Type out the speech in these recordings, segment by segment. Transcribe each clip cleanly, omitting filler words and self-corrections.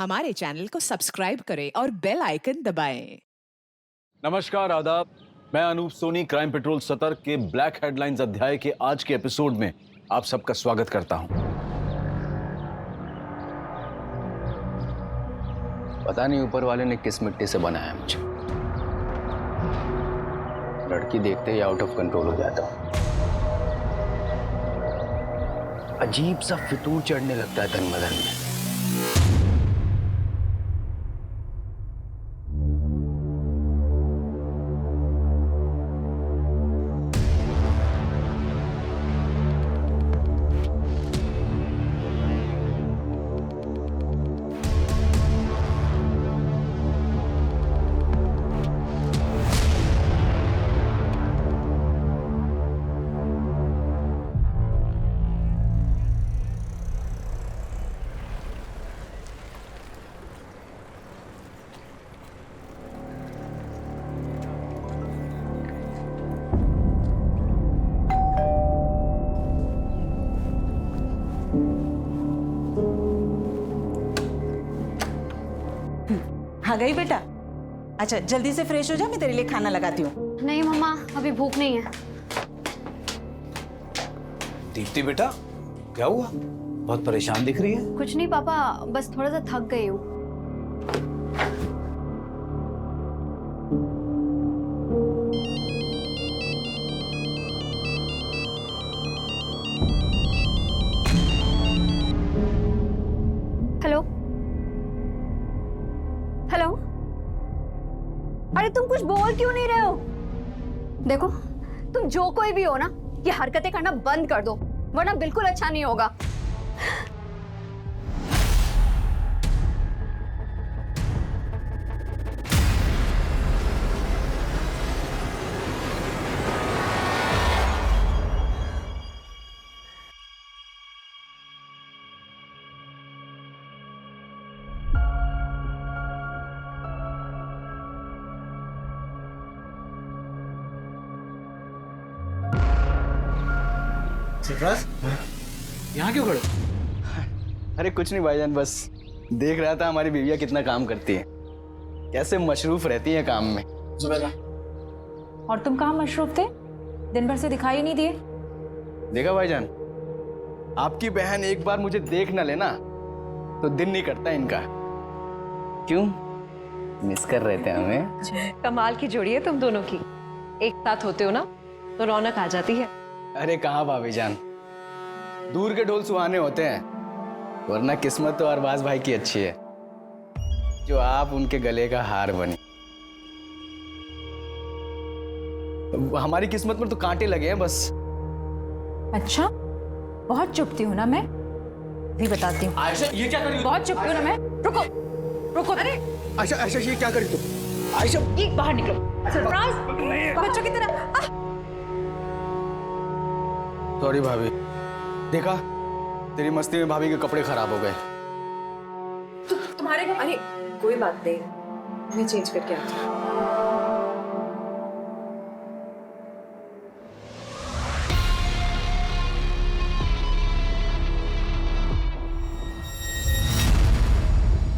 हमारे चैनल को सब्सक्राइब करें और बेल आइकन दबाएं। नमस्कार, आदाब। मैं अनूप सोनी क्राइम पेट्रोल सतर्क के ब्लैक हेडलाइंस अध्याय के आज के एपिसोड में आप सबका स्वागत करता हूं। पता नहीं ऊपर वाले ने किस मिट्टी से बनाया मुझे। लड़की देखते ही आउट ऑफ कंट्रोल हो जाता हूं। अजीब सा फितूर चढ़ने लगता है तन बदन में। आ गई बेटा। अच्छा जल्दी से फ्रेश हो जा, मैं तेरे लिए खाना लगाती हूँ। नहीं मम्मा, अभी भूख नहीं है। दीप्ति बेटा, क्या हुआ? बहुत परेशान दिख रही है। कुछ नहीं पापा, बस थोड़ा सा थक गई हूँ। हेलो हेलो, अरे तुम कुछ बोल क्यों नहीं रहे हो? देखो, तुम जो कोई भी हो ना, ये हरकतें करना बंद कर दो, वरना बिल्कुल अच्छा नहीं होगा। सरफराज, यहाँ क्यों खड़े? अरे कुछ नहीं भाईजान, बस देख रहा था हमारी बीवियाँ कितना काम करती है, कैसे मशरूफ रहती है काम में। और तुम कहाँ मशरूफ थे? दिन भर से दिखाई नहीं दिए। देखा भाईजान, आपकी बहन एक बार मुझे देख ना लेना तो दिन नहीं कटता इनका। क्यों मिस कर रहे थे हमें? कमाल की जोड़ी है तुम दोनों की। एक साथ होते हो ना तो रौनक आ जाती है। अरे कहाँ भाभी जान, दूर के ढोल सुहाने होते हैं, वरना किस्मत तो अरबाज भाई की अच्छी है जो आप उनके गले का हार बनी। हमारी किस्मत में तो कांटे लगे हैं बस। अच्छा, बहुत चुपती हूँ ना मैं, भी बताती हूँ। आयशा, ये क्या कर रही हो? बहुत चुपती हूँ ना मैं। रुको रुको। अरे आयशा, आयशा, ये क्या कर रही तुम? आयशा, ये बाहर निकलो। सरप्राइज बच्चों की तरह। सॉरी भाभी, देखा तेरी मस्ती में भाभी के कपड़े खराब हो गए। तुम्हारे अरे कोई बात नहीं, मैं चेंज करके आती हूँ।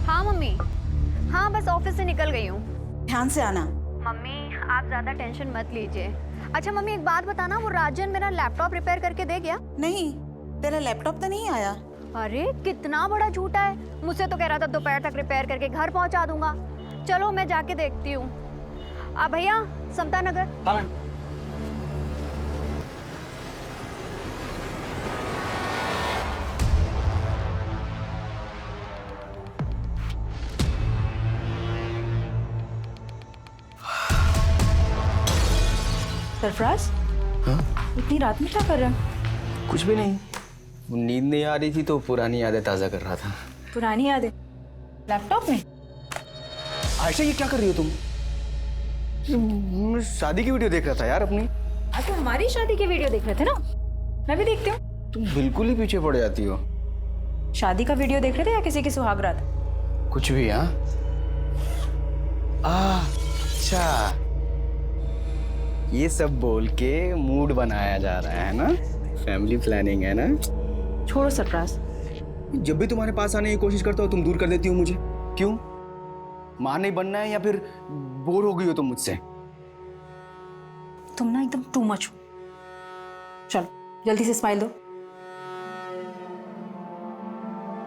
हाँ मम्मी, हाँ बस ऑफिस से निकल गई हूँ। ध्यान से आना। मम्मी आप ज्यादा टेंशन मत लीजिए। अच्छा मम्मी एक बात बताना, वो राजन मेरा लैपटॉप रिपेयर करके दे गया? नहीं, तेरा लैपटॉप तो नहीं आया। अरे कितना बड़ा झूठा है, मुझसे तो कह रहा था दोपहर तक रिपेयर करके घर पहुंचा दूंगा। चलो मैं जाके देखती हूँ। भैया समता नगर। हाँ। सरफराज, इतनी रात में क्या कर रहा है? कुछ भी नहीं, नींद नहीं आ रही थी तो पुरानी यादें ताजा कर रहा था। पुरानी यादें लैपटॉप में? आयशा ये क्या कर रही हो तुम? मैं शादी की वीडियो देख रहा था यार अपनी। आज तो हमारी शादी की वीडियो देख रहे थे ना, मैं भी देखती हूँ। तुम बिल्कुल ही पीछे पड़ जाती हो। शादी का वीडियो देख रहे थे या किसी की सुहागरात? कुछ भी। हाँ अच्छा, ये सब बोल के मूड बनाया जा रहा है ना, फैमिली प्लानिंग है ना। छोड़ो सरप्राज, जब भी तुम्हारे पास आने की कोशिश करता हूँ तुम दूर कर देती हो मुझे। क्यों? मां नहीं बनना है या फिर बोर हो गई हो तुम मुझसे? तुम ना एकदम टू मच हो। चलो जल्दी से स्माइल दो।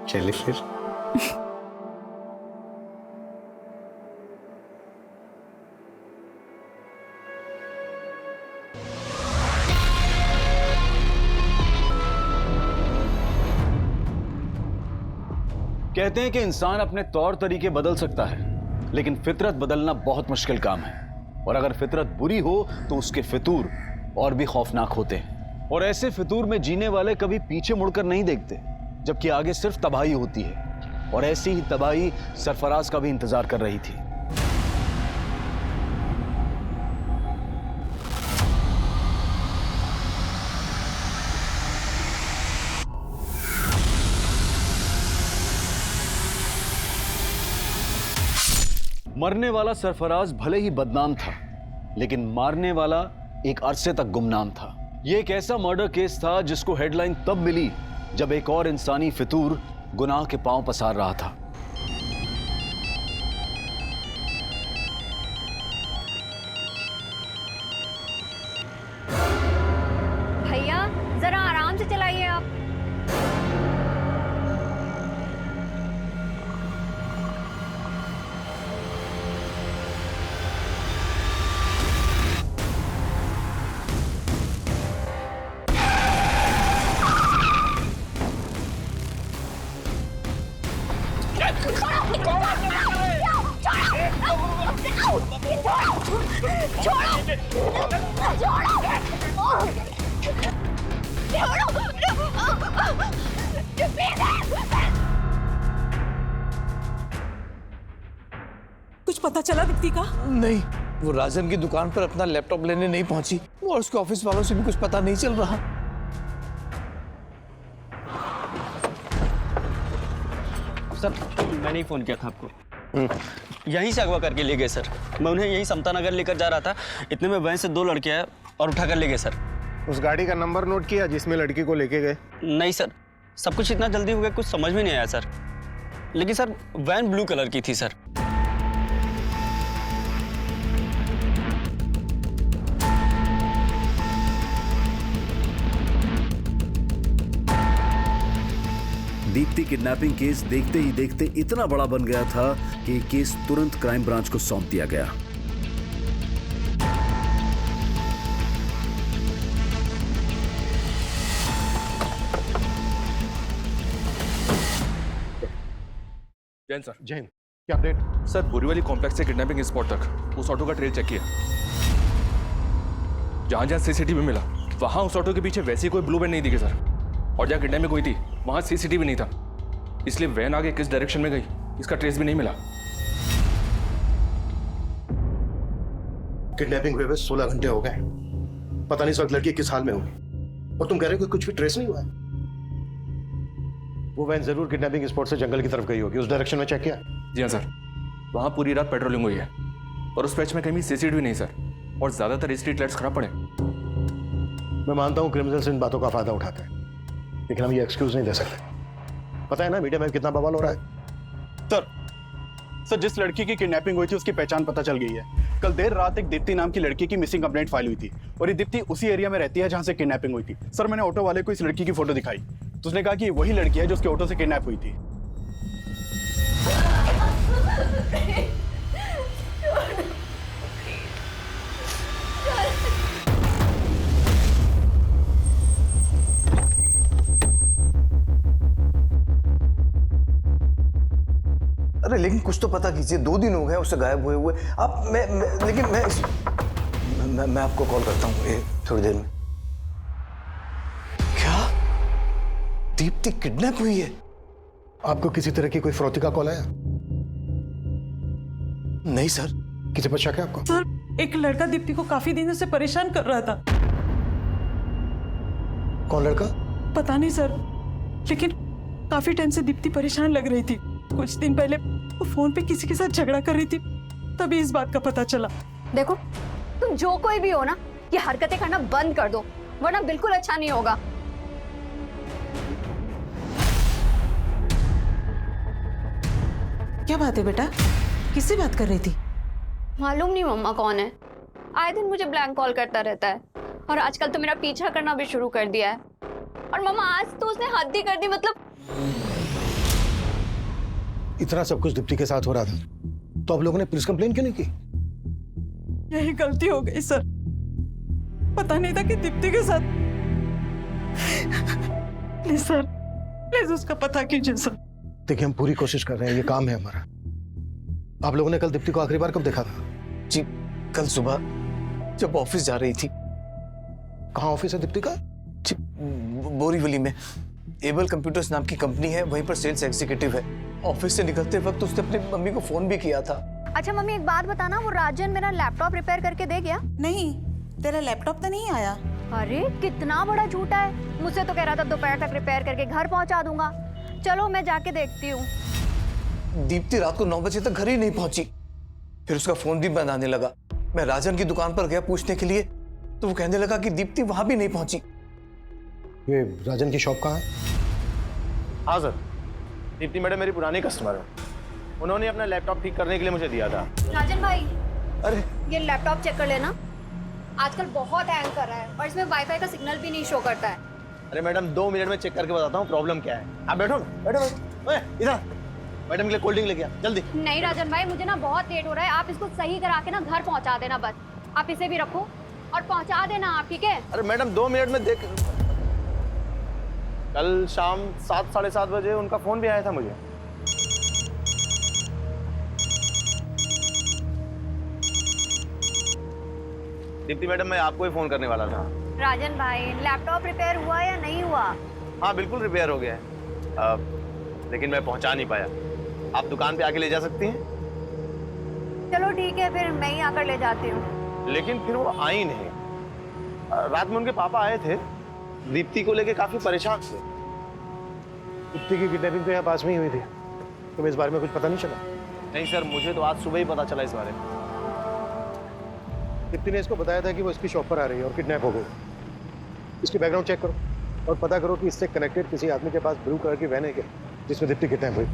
चलिए फिर। कहते हैं कि इंसान अपने तौर तरीके बदल सकता है, लेकिन फितरत बदलना बहुत मुश्किल काम है। और अगर फितरत बुरी हो तो उसके फितूर और भी खौफनाक होते हैं। और ऐसे फितूर में जीने वाले कभी पीछे मुड़कर नहीं देखते, जबकि आगे सिर्फ तबाही होती है। और ऐसी ही तबाही सरफराज का भी इंतजार कर रही थी। मरने वाला सरफराज भले ही बदनाम था, लेकिन मारने वाला एक अरसे तक गुमनाम था। यह एक ऐसा मर्डर केस था जिसको हेडलाइन तब मिली जब एक और इंसानी फितूर गुनाह के पांव पसार रहा था। भैया जरा आराम से चलाइए आप। कुछ पता चला दीप्ति का? नहीं, वो राजन की दुकान पर अपना लैपटॉप लेने नहीं पहुंची और उसके ऑफिस वालों से भी कुछ पता नहीं चल रहा। सर मैंने ही फ़ोन किया था आपको। यहीं से अगवा करके ले गए सर। मैं उन्हें यहीं समता नगर लेकर जा रहा था, इतने में वहीं से 2 लड़के आए और उठा कर ले गए सर। उस गाड़ी का नंबर नोट किया जिसमें लड़की को लेके गए? नहीं सर, सब कुछ इतना जल्दी हो गया कुछ समझ में नहीं आया सर। लेकिन सर वैन ब्लू कलर की थी सर। दीप्ति किडनैपिंग केस देखते ही देखते इतना बड़ा बन गया था कि केस तुरंत क्राइम ब्रांच को सौंप दिया गया। जैन सर। जैन, क्या अपडेट? सर बोरीवली कॉम्प्लेक्स से किडनैपिंग स्पॉट तक उस ऑटो का ट्रेल चेक किया। जहां जहां सीसीटीवी मिला वहां उस ऑटो के पीछे वैसी कोई ब्लू बैंड नहीं दिखे सर। और जहां किडनैपिंग हुई थी वहां सीसीटीवी नहीं था, इसलिए वैन आगे किस डायरेक्शन में गई इसका ट्रेस भी नहीं मिला। किडनैपिंग हुए 16 घंटे हो गए, पता नहीं सब लड़की किस हाल में होगी, और तुम कह रहे हो कि कुछ भी ट्रेस नहीं हुआ है? वो वैन जरूर किडनैपिंग स्पॉट से जंगल की तरफ गई होगी, उस डायरेक्शन में चेक किया? जी हाँ सर, वहां पूरी रात पेट्रोलिंग हुई है और उस पैच में कहीं सीसीटीवी नहीं सर, और ज्यादातर स्ट्रीट लाइट्स खराब पड़े। मैं मानता हूँ क्रिमिनल्स इन बातों का फायदा उठाते हैं, लेकिन हम ये एक्सक्यूज नहीं दे सकते। पता है ना मीडिया में कितना बवाल हो रहा है। सर जिस लड़की की किडनैपिंग हुई थी उसकी पहचान पता चल गई है। कल देर रात एक दीप्ति नाम की लड़की की मिसिंग कंप्लेंट फाइल हुई थी, और ये दीप्ति उसी एरिया में रहती है जहां से किडनैपिंग हुई थी। सर मैंने ऑटो वाले को इस लड़की की फोटो दिखाई तो उसने कहा कि वही लड़की है जो उसके ऑटो से किडनैप हुई थी। अरे लेकिन कुछ तो पता कीजिए, 2 दिन हो गए उससे गायब हुए हुए। अब मैं आपको कॉल करता हूँ थोड़ी देर में। क्या दीप्ति किडनैप हुई है? आपको किसी तरह की कोई फरौती का कॉल आया? नहीं सर। किसी पर शक है आपको? सर एक लड़का दीप्ति को काफी दिनों से परेशान कर रहा था। कौन लड़का? पता नहीं सर, लेकिन काफी टाइम से दीप्ति परेशान लग रही थी। कुछ दिन पहले वो फोन पे किसी के साथ झगड़ा कर रही थी, तभी इस बात का पता चला। देखो तुम जो कोई भी हो ना, ये हरकतें करना बंद कर दो, वरना बिल्कुल अच्छा नहीं होगा। क्या बात है बेटा, किससे बात कर रही थी? मालूम नहीं मम्मा कौन है, आए दिन मुझे ब्लैंक कॉल करता रहता है और आजकल तो मेरा पीछा करना भी शुरू कर दिया है। और मम्मा आज तो उसने हद ही कर दी, मतलब इतना सब कुछ दीप्ति के साथ हो रहा था तो आप लोगों ने पुलिस कंप्लेन क्यों नहीं की? यही गलती हो गई सर, पता नहीं था कि दीप्ति के साथ। प्लीज सर, प्लीज उसका पता कीजिए सर। देखिए हम पूरी कोशिश कर रहे हैं, ये काम है हमारा। आप लोगों ने कल दीप्ति को आखिरी बार कब देखा था? जी कल सुबह जब ऑफिस जा रही थी। कहाँ ऑफिस है दीप्ति का? जी बोरीवली में एबल कंप्यूटर्स नाम की कंपनी है, वहीं पर सेल्स एग्जीक्यूटिव है। ऑफिस से निकलते वक्त उसने अपनी मम्मी को फोन भी किया था। अच्छा मम्मी एक बात बताना, वो राजन मेरा लैपटॉप रिपेयर करके दे गया? नहीं, तेरा लैपटॉप तो नहीं आया। अरे कितना बड़ा झूठा है, मुझसे तो कह रहा था दोपहर तक रिपेयर करके घर पहुंचा दूंगा। चलो मैं जाके देखती हूँ। दीप्ति रात को 9 बजे तक घर ही नहीं पहुंची, फिर उसका फोन भी बंद आने लगा। मैं राजन की दुकान पर गया पूछने के लिए तो वो कहने लगा कि दीप्ति वहां भी नहीं पहुंची। ये राजन की शॉप कहाँ है? हाँ सर, दीप्ति मैडम मेरी पुरानी कस्टमर है, उन्होंने अपना लैपटॉप ठीक करने के लिए मुझे दिया था। राजन भाई, अरे ये लैपटॉप चेक कर लेना, आजकल बहुत हैंग कर रहा है और इसमें वाईफाई का सिग्नल भी नहीं शो करता है। अरे मैडम 2 मिनट में चेक करके बताता हूँ प्रॉब्लम क्या है। आप बैठो ना, बैठो ओए, इधर मैडम के लिए कोल्ड ड्रिंक लेके आ जल्दी। नहीं राजन भाई, मुझे ना बहुत लेट हो रहा है, आप इसको सही करा के ना घर पहुंचा देना बस। आप इसे भी रखो और पहुंचा देना आप, ठीक है? अरे मैडम 2 मिनट में देख। कल शाम 7 साढ़े 7 बजे उनका फोन भी आया था मुझे। दीप्ति मैडम मैं आपको ही फोन करने वाला था। राजन भाई, लैपटॉप रिपेयर हुआ या नहीं हुआ? हाँ बिल्कुल रिपेयर हो गया है, लेकिन मैं पहुंचा नहीं पाया। आप दुकान पे आके ले जा सकती हैं? चलो ठीक है, फिर मैं ही आकर ले जाती हूँ। लेकिन फिर वो आई नहीं। रात में उनके पापा आए थे, दीप्ति को लेके काफी परेशान थे। दीप्ति की किडनैपिंग तो यहाँ पास में ही हुई थी, तुम्हें इस बारे में कुछ पता नहीं चला? नहीं सर, मुझे तो आज सुबह ही पता चला इस बारे में। दीप्ति ने इसको बताया था कि वो इसकी शॉप पर आ रही है और किडनैप हो गई। इसकी बैकग्राउंड चेक करो और पता करो कि इससे कनेक्टेड किसी आदमी के पास ब्लू कलर की वैन है क्या जिसमें दीप्ति किडनैप हुई।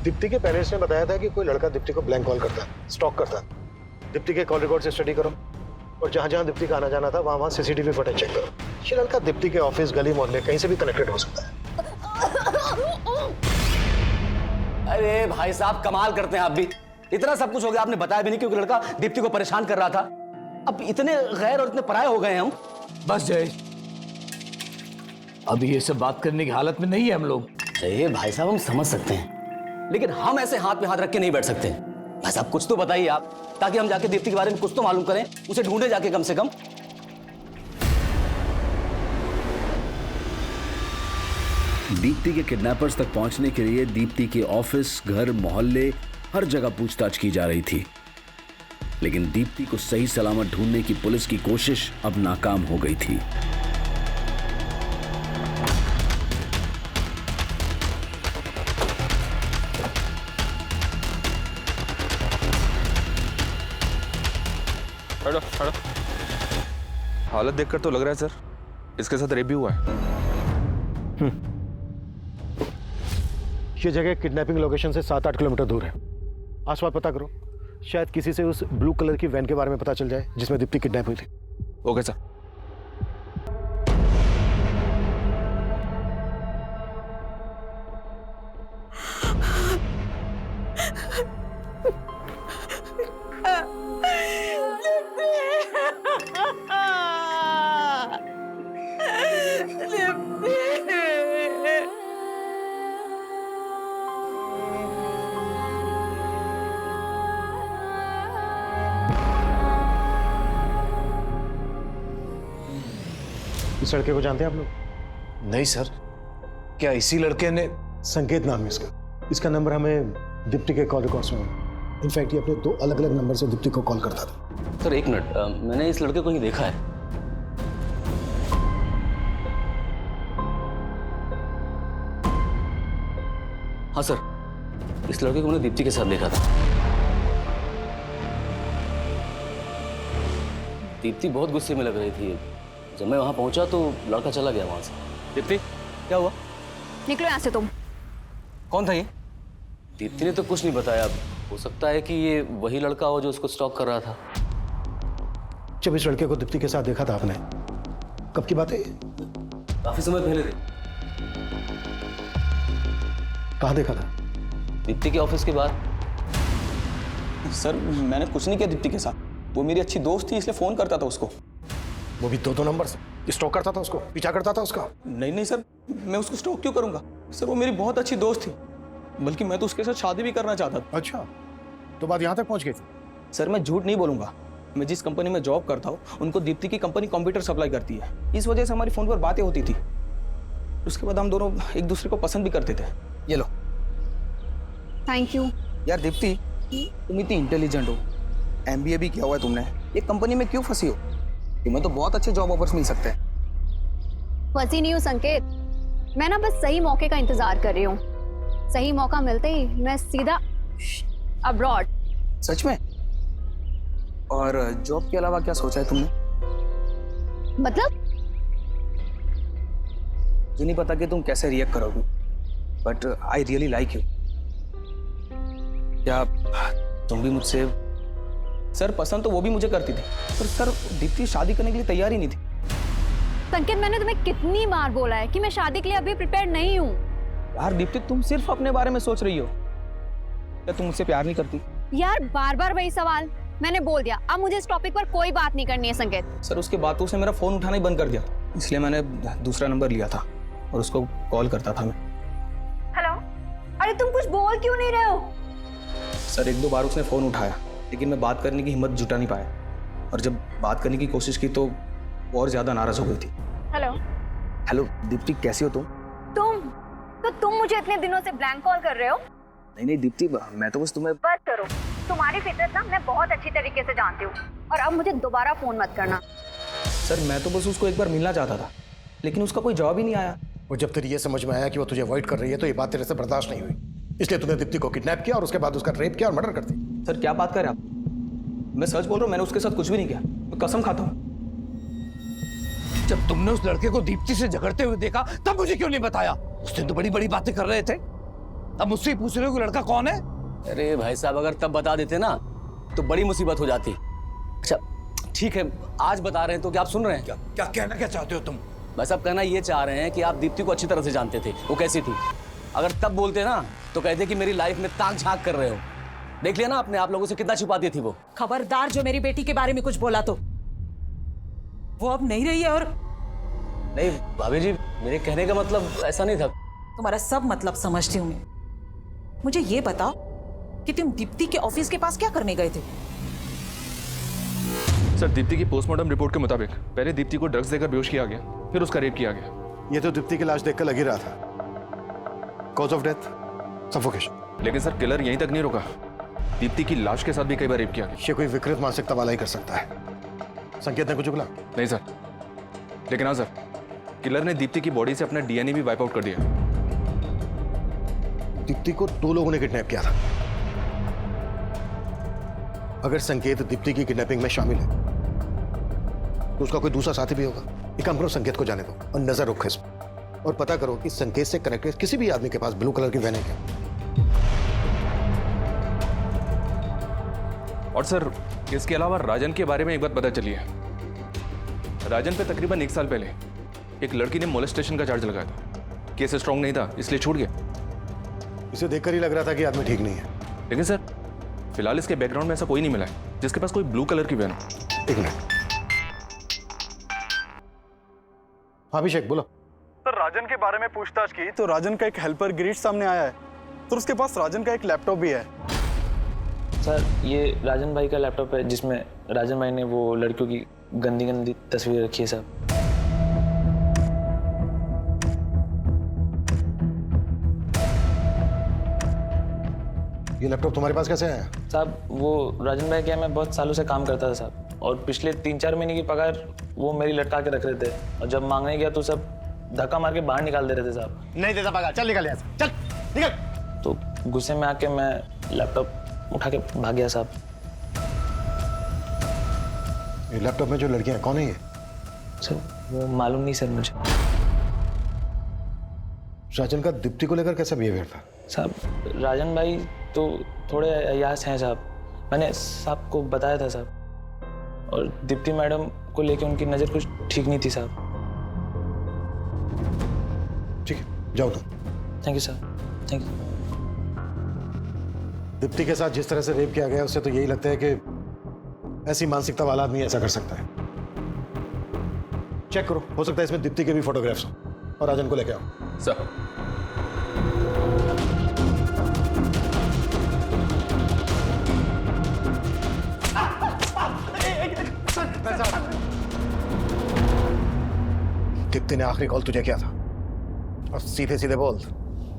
दीप्ति के पेरेंट्स ने बताया था कि कोई लड़का दीप्ति को ब्लैंक कॉल करता है, स्टॉक करता है। दीप्ति के कॉल रिकॉर्ड से स्टडी करो और जहां जहां दीप्ति का आना जाना था वहां सीसीटीवी फुटेज चेक करो। ये लड़का दीप्ति के ऑफिस, गली, मोहल्ले कहीं से भी कनेक्टेड हो सकता है। अरे भाई साहब कमाल करते हैं आप भी। इतना सब कुछ हो गया, आपने बताया भी नहीं क्योंकि लड़का दीप्ति को परेशान कर रहा था। अब इतने गैर और इतने पराये हो गए हैं हम। बस जय, अभी ये सब बात करने की हालत में नहीं है हम लोग। अरे भाई साहब हम समझ सकते हैं, लेकिन हम ऐसे हाथ में हाथ रख के नहीं बैठ सकते। भाई साहब कुछ तो बताइए आप, ताकि हम जाके दीप्ति के बारे में कुछ तो मालूम करें, उसे ढूंढे जाके कम से कम। दीप्ति के किडनैपर्स तक पहुंचने के लिए दीप्ति के ऑफिस, घर, मोहल्ले हर जगह पूछताछ की जा रही थी, लेकिन दीप्ति को सही सलामत ढूंढने की पुलिस की कोशिश अब नाकाम हो गई थी। हटो हटो, हालत देखकर तो लग रहा है सर इसके साथ रेप भी हुआ है। ये जगह किडनैपिंग लोकेशन से 7-8 किलोमीटर दूर है। आसपास पता करो, शायद किसी से उस ब्लू कलर की वैन के बारे में पता चल जाए जिसमें दीप्ति किडनैप हुई थी। Okay sir. इस लड़के को जानते हैं आप लोग? नहीं सर, क्या इसी लड़के ने? संकेत नाम है इसका। इसका नंबर हमें दीप्ति के कॉल रिकॉर्ड्स में मिला। इनफैक्ट ये अपने 2 अलग-अलग नंबर से दीप्ति को कॉल करता था। सर एक मिनट, मैंने इस लड़के को ही देखा है। हाँ सर, इस लड़के को मैंने दीप्ति के साथ देखा था। दीप्ति बहुत गुस्से में लग रही थी, जब मैं वहां पहुंचा तो लड़का चला गया वहां से। दीप्ति क्या हुआ? निकलो यहाँ से तुम। कौन था ये? दीप्ति ने तो कुछ नहीं बताया। हो सकता है कि ये वही लड़का हो जो उसको स्टॉक कर रहा था। जब इस लड़के को दीप्ति के साथ देखा था आपने, कब की बात है? काफी समय पहले थे। कहाँ देखा था? दीप्ति के ऑफिस के बाद। सर मैंने कुछ नहीं किया दीप्ति के साथ, वो मेरी अच्छी दोस्त थी इसलिए फोन करता था उसको। वो भी दो नंबर से स्टॉक करता था उसको, पीछा करता था उसका? नहीं सर, मैं उसको स्टॉक क्यों करूंगा सर, वो मेरी बहुत अच्छी दोस्त थी, बल्कि मैं तो उसके साथ शादी भी करना चाहता था। अच्छा, तो बात यहाँ तक पहुँच गई थी? सर मैं झूठ नहीं बोलूंगा, मैं जिस कंपनी में जॉब करता हूँ उनको दीप्ति की कंपनी कंप्यूटर सप्लाई करती है, इस वजह से हमारी फोन पर बातें होती थी। उसके बाद हम दोनों एक दूसरे को पसंद भी करते थे। ये लो। Thank you. यार दीप्ति, तुम इतनी इंटेलिजेंट हो, MBA भी किया हुआ है तुमने, एक कंपनी में क्यों फंसी हो? तुम्हें तो बहुत अच्छे जॉब ऑफर्स मिल सकते हैं। फंसी नहीं हूँ संकेत, मैं ना बस सही मौके का इंतजार कर रही हूँ। सही मौका मिलते ही मैं सीधा अब्रॉड। सच में? और जॉब के अलावा क्या सोचा है तुमने? मतलब? मुझे नहीं पता कि तुम कैसे रिएक्ट करोगी, but I really like you. क्या तुम भी मुझसे? सर पसंद तो वो भी मुझे करती थी, पर सर दीप्ति शादी करने के लिए तैयार ही नहीं थी। संकेत मैंने तुम्हें कितनी बार बोला है कि मैं शादी के लिए अभी प्रिपेयर नहीं हूँ। यार दीप्ति, तुम सिर्फ अपने बारे में सोच रही हो, क्या तुम मुझसे प्यार नहीं करती? यार बार बार वही सवाल, मैंने बोल दिया, अब मुझे इस टॉपिक पर कोई बात नहीं करनी है संकेत। सर उसके बाद तो उसने मेरा फोन उठाना ही बंद कर दिया, इसलिए मैंने दूसरा नंबर लिया था और उसको कॉल करता था मैं। हेलो, अरे तुम कुछ बोल क्यों नहीं रहे हो? सर एक दो बार उसने फोन उठाया, लेकिन मैं बात करने की हिम्मत जुटा नहीं पाया, और जब बात करने की कोशिश की तो वो और ज्यादा नाराज हो गई थी। हेलो दीप्ति, कैसी हो तुम? तुम मुझे इतने दिनों से ब्लैंक कॉल कर रहे हो? नहीं दीप्ति, मैं तो बस तुम्हें। बस करो, तुम्हारी फितरत ना मैं बहुत अच्छी तरीके से जानती हूँ, और अब मुझे दोबारा फोन मत करना। सर मैं तो बस उसको एक बार मिलना चाहता था, लेकिन उसका कोई जवाब ही नहीं आया। और जब तेरी ये समझ में आया कि वो तुझे अवॉइड कर रही है, तो ये बात तेरे से बर्दाश्त नहीं हुई, इसलिए तूने दीप्ति को किडनैप किया और उसके बाद उसका रेप किया और मर्डर कर दिया। सर क्या बात कर रहे आप? मैं सच बोल रहा हूँ, मैंने उसके साथ कुछ भी नहीं किया, मैं कसम खाता हूँ। जब तुमने उस लड़के को दीप्ति से झगड़ते हुए देखा तब मुझे क्यों नहीं बताया? उस दिन तो बड़ी बड़ी बातें कर रहे थे, अब मुझसे पूछ रहे हो कि लड़का कौन है? अरे भाई साहब, अगर तब बता देते ना तो बड़ी मुसीबत हो जाती। अच्छा ठीक है, आज बता रहे हैं तो क्या आप सुन रहे हैं? क्या कहना क्या चाहते हो तुम? भाई साहब कहना ये चाह रहे हैं कि आप दीप्ति को अच्छी तरह से जानते थे, वो कैसी थी। अगर तब बोलते ना तो कहते कि मेरी लाइफ में ताक झांक कर रहे हो। देख लिया ना आपने, आप लोगों से कितना छुपाती थी वो। खबरदार जो मेरी बेटी के बारे में कुछ बोला तो वो अब नहीं रही है। और नहीं भाभी जी, मेरे कहने का मतलब ऐसा नहीं था। तुम्हारा सब मतलब समझती हूँ मैं। मुझे ये बताओ कि तुम दीप्ति के ऑफिस के पास क्या करने गए थे? सर दीप्ति की पोस्टमार्टम रिपोर्ट के मुताबिक पहले दीप्ति को ड्रग्स देकर बेहोश किया गया, फिर उसका रेप किया गया। ये तो दीप्ति की लाश देखकर लग ही रहा था। Cause of death suffocation. लेकिन सर किलर यहीं तक नहीं रुका, दीप्ति की लाश के साथ भी कई बार रेप किया गया। ये कोई विकृत मानसिकता वाला ही कर सकता है। संकेत ने कुछ बोला? नहीं सर, लेकिन हाँ सर, किलर ने दीप्ति की बॉडी से अपना DNA भी वाइप आउट कर दिया। दीप्ति को दो लोगों ने किडनैप किया था। अगर संकेत दीप्ति की किडनैपिंग में शामिल है तो उसका कोई दूसरा साथी भी होगा। एक काम करो, संकेत को जाने दो और नजर रखो इस पर, और पता करो कि संकेत से कनेक्टेड किसी भी आदमी के पास ब्लू कलर की वैन है क्या। और सर इसके अलावा राजन के बारे में एक बात पता चली है। राजन पे तकरीबन 1 साल पहले एक लड़की ने मोलेस्टेशन का चार्ज लगाया था। केस स्ट्रांग नहीं था इसलिए छूट गया। इसे देखकर ही लग रहा था कि आदमी ठीक नहीं है। लेकिन सर फिलहाल इसके बैकग्राउंड में ऐसा कोई नहीं मिला है जिसके पास कोई ब्लू कलर की वैन हो। एक मिनट। हाँ अभिषेक बोलो। सर राजन के बारे में पूछताछ की तो राजन का एक हेल्पर गिरीश सामने आया है, तो उसके पास राजन का एक लैपटॉप भी है। सर ये राजन भाई का लैपटॉप है जिसमें राजन भाई ने वो लड़कियों की गंदी गंदी तस्वीरें रखी है सर। ये लैपटॉप तुम्हारे पास कैसे आया? साहब वो राजन भाई के यहाँ मैं बहुत सालों से काम करता था साहब, और पिछले 3-4 महीने की पगार वो मेरी लटका के रख रहे थे, और जब मांगने गया तो सब धक्का मार के बाहर निकाल दे रहे थे साहब। नहीं देता पगार, चल निकल यहाँ से, चल निकल। तो गुस्से में आके मैं लैपटॉप उठा के भाग गया साहब। ये लैपटॉप में जो लड़कियां हैं कौन है ये? सर वो मालूम नहीं सर मुझे। राजन का दीप्ति को लेकर कैसा बिहेवियर था? साहब राजन भाई तो थोड़े अयास हैं साहब, मैंने साहब को बताया था साहब। और दीप्ति मैडम को लेकर उनकी नज़र कुछ ठीक नहीं थी साहब। ठीक है, जाओ तुम। Thank you sir, thank you. Deepti के साथ जिस तरह से रेप किया गया उससे तो यही लगता है कि ऐसी मानसिकता वाला आदमी ऐसा कर सकता है। चेक करो, हो सकता है इसमें दीप्ति के भी फोटोग्राफ्स हो, और राजन को लेके आओ। सर दीप्ति ने आखिरी कॉल तुझे किया था, और सीधे सीधे बोल,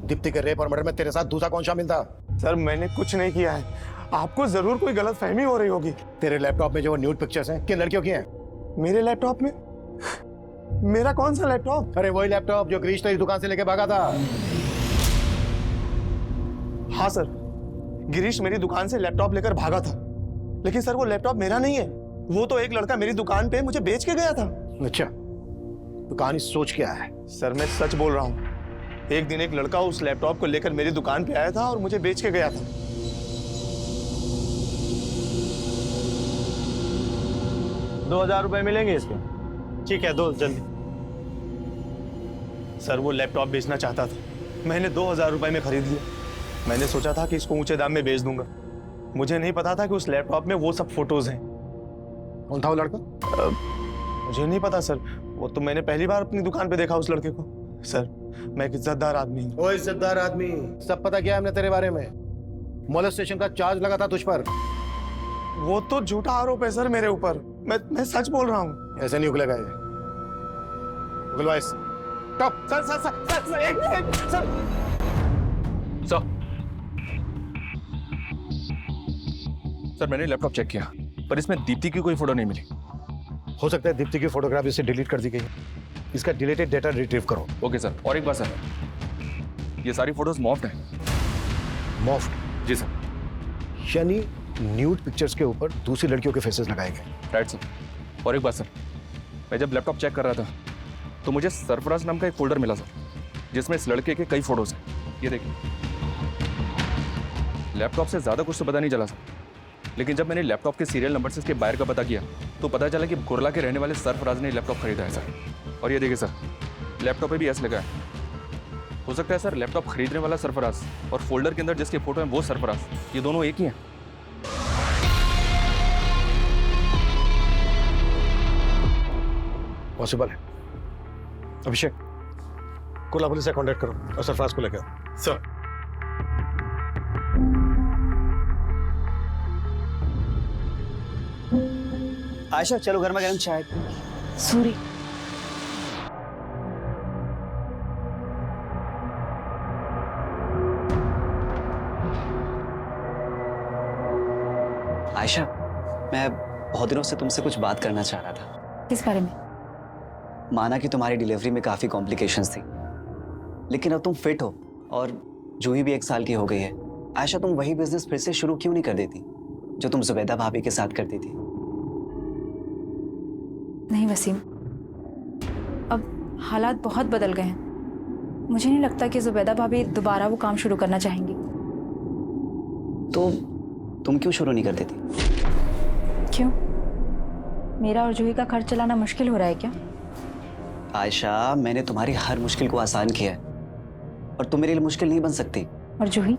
दीप्ति के रेप और मर्डर में तेरे साथ दूसरा कौन शामिल था? सर मैंने कुछ नहीं किया है, आपको जरूर कोई गलतफहमी हो रही होगी। तेरे लैपटॉप में जो न्यूड पिक्चर्स हैं किन लड़कियों की हैं? मेरे लैपटॉप में? मेरा कौन सा लैपटॉप? अरे वही लैपटॉप जो गिरीश तेरी दुकान से लेके भागा था। हाँ सर, गिरीश मेरी दुकान से लैपटॉप लेकर भागा था, लेकिन सर वो लैपटॉप मेरा नहीं है, वो तो एक लड़का मेरी दुकान पे मुझे बेच के गया था। अच्छा, तो कहानी सोच क्या है? सर मैं सच बोल रहा हूँ, एक दिन एक लड़का उस लैपटॉप को लेकर मेरी दुकान पे आया था और मुझे बेच के गया था। ₹2000 मिलेंगे इसके? ठीक है, दो जल्दी। सर वो लैपटॉप बेचना चाहता था, मैंने ₹2000 में खरीद लिया। मैंने सोचा था कि इसको ऊंचे दाम में बेच दूंगा, मुझे नहीं पता था कि उस लैपटॉप में वो सब फोटोज हैं। कौन था वो लड़का? मुझे नहीं पता सर, वो तो मैंने पहली बार अपनी दुकान पे देखा उस लड़के को। सर मैं एक इज्जतदार आदमी हूँ। ओ इज्जतदार आदमी, सब पता क्या है हमने तेरे बारे में? मोलेस्टेशन का चार्ज लगा था तुझ पर। वो तो झूठा आरोप है सर मेरे ऊपर, मैं सच बोल रहा हूँ। ऐसे नहीं उगलेगा ये, उगलवा इस। Top sir sir sir sir sir एक सर सर सर मैंने लैपटॉप चेक किया, पर इसमें दीप्ति की कोई फोटो नहीं मिली। हो सकता है दीप्ति की फोटोग्राफ इससे डिलीट कर दी गई, इसका डिलीटेड डेटा रिट्रीव करो। ओके सर, और एक बात सर, ये सारी फोटोज मॉफ्ड हैं। मॉफ्ड? जी सर। यानी न्यूड पिक्चर्स के ऊपर दूसरी लड़कियों के फेसेस लगाए गए। Right sir. और एक बात सर, मैं जब लैपटॉप चेक कर रहा था तो मुझे सरफराज नाम का एक फोल्डर मिला सर, जिसमें इस लड़के के कई फोटोज हैं। ये देखिए, लैपटॉप से ज़्यादा कुछ तो पता नहीं चला सर, लेकिन जब मैंने लैपटॉप के सीरियल नंबर से इसके बायर का पता किया तो पता चला कि कुरला के रहने वाले सरफराज ने लैपटॉप खरीदा है सर। और ये देखिए सर, लैपटॉप पे भी एस लगा है। हो सकता है सर लैपटॉप खरीदने वाला सरफराज और फोल्डर के अंदर जिसके फोटो हैं वो सरफराज, ये दोनों एक ही हैं। पॉसिबल है। अभिषेक, कोला पुलिस से कांटेक्ट करो और सरफराज को लेकर आओ। सर आयशा चलो गर्मा गर्म चाय। सॉरी। आयशा, मैं बहुत दिनों से तुमसे कुछ बात करना चाह रहा था। किस बारे में? माना कि तुम्हारी डिलीवरी में काफ़ी कॉम्प्लिकेशंस थी, लेकिन अब तुम फिट हो और जूही भी 1 साल की हो गई है। आयशा, तुम वही बिजनेस फिर से शुरू क्यों नहीं कर देती जो तुम जुबैदा भाभी के साथ करती थी? नहीं वसीम, अब हालात बहुत बदल गए हैं। मुझे नहीं लगता कि जुबैदा भाभी दोबारा वो काम शुरू करना चाहेंगी। तो तुम क्यों शुरू नहीं कर देती? क्यों? मेरा और जूही का खर्च चलाना मुश्किल हो रहा है क्या? आयशा, मैंने तुम्हारी हर मुश्किल को आसान किया है और तुम मेरे लिए मुश्किल नहीं बन सकती। और जूही,